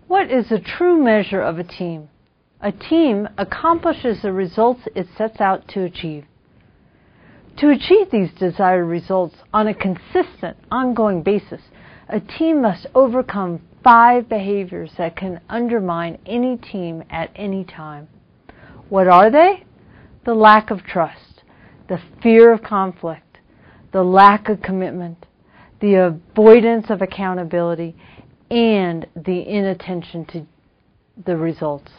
What is a true measure of a team? A team accomplishes the results it sets out to achieve. To achieve these desired results on a consistent, ongoing basis, a team must overcome 5 behaviors that can undermine any team at any time. What are they? The lack of trust, the fear of conflict, the lack of commitment, the avoidance of accountability, and the inattention to the results.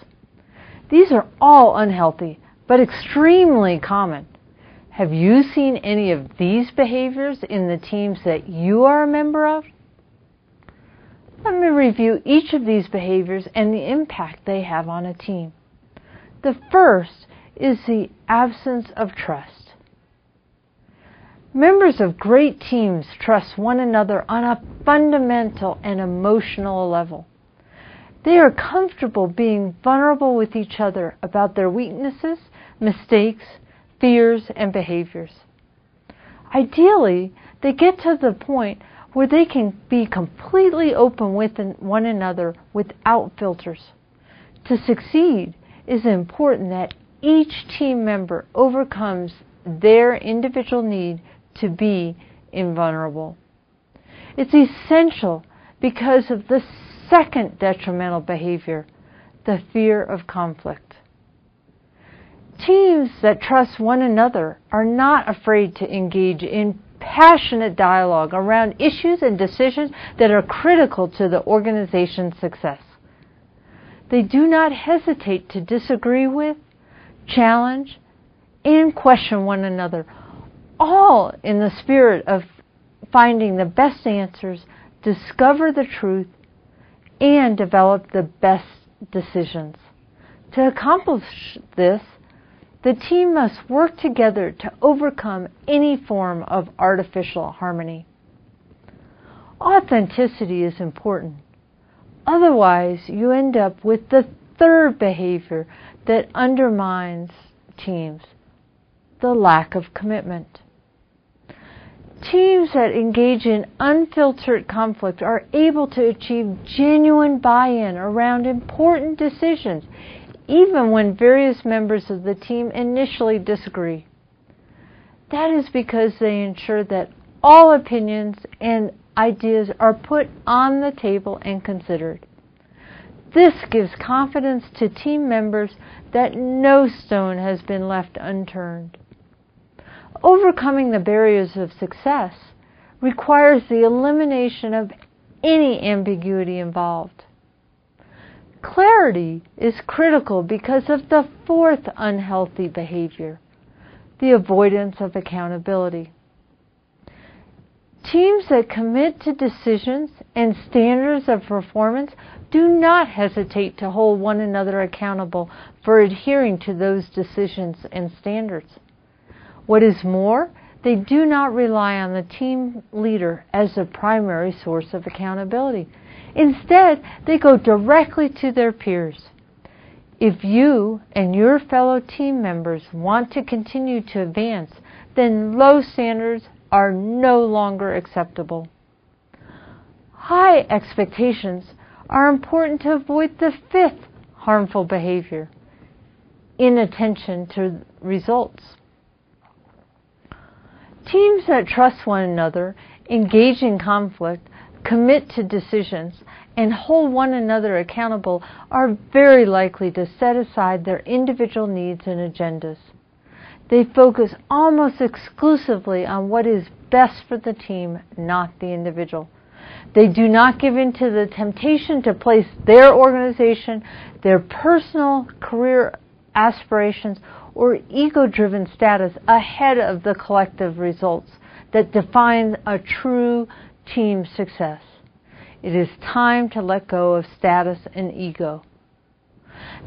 These are all unhealthy, but extremely common. Have you seen any of these behaviors in the teams that you are a member of? Let me review each of these behaviors and the impact they have on a team. The first is the absence of trust. Members of great teams trust one another on a fundamental and emotional level. They are comfortable being vulnerable with each other about their weaknesses, mistakes, fears, and behaviors. Ideally, they get to the point where they can be completely open with one another without filters. To succeed, it is important that each team member overcomes their individual need to be invulnerable. It's essential because of the second detrimental behavior, the fear of conflict. Teams that trust one another are not afraid to engage in passionate dialogue around issues and decisions that are critical to the organization's success. They do not hesitate to disagree with, challenge, and question one another, all in the spirit of finding the best answers, discover the truth, and develop the best decisions. To accomplish this, the team must work together to overcome any form of artificial harmony. Authenticity is important. Otherwise, you end up with the third behavior that undermines teams, the lack of commitment. Teams that engage in unfiltered conflict are able to achieve genuine buy-in around important decisions, even when various members of the team initially disagree. That is because they ensure that all opinions and ideas are put on the table and considered. This gives confidence to team members that no stone has been left unturned. Overcoming the barriers of success requires the elimination of any ambiguity involved. Clarity is critical because of the fourth unhealthy behavior, the avoidance of accountability. Teams that commit to decisions and standards of performance do not hesitate to hold one another accountable for adhering to those decisions and standards. What is more, they do not rely on the team leader as the primary source of accountability. Instead, they go directly to their peers. If you and your fellow team members want to continue to advance, then low standards are no longer acceptable. High expectations are important to avoid the fifth harmful behavior, inattention to results. Teams that trust one another, engage in conflict, commit to decisions, and hold one another accountable are very likely to set aside their individual needs and agendas. They focus almost exclusively on what is best for the team, not the individual. They do not give in to the temptation to place their organization, their personal career aspirations, or ego-driven status ahead of the collective results that define a true team success. It is time to let go of status and ego.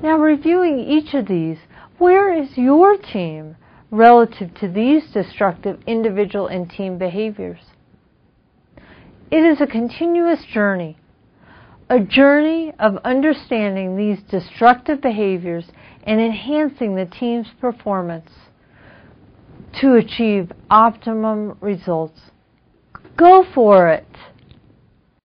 Now, reviewing each of these, where is your team relative to these destructive individual and team behaviors? It is a continuous journey, a journey of understanding these destructive behaviors and enhancing the team's performance to achieve optimum results. Go for it!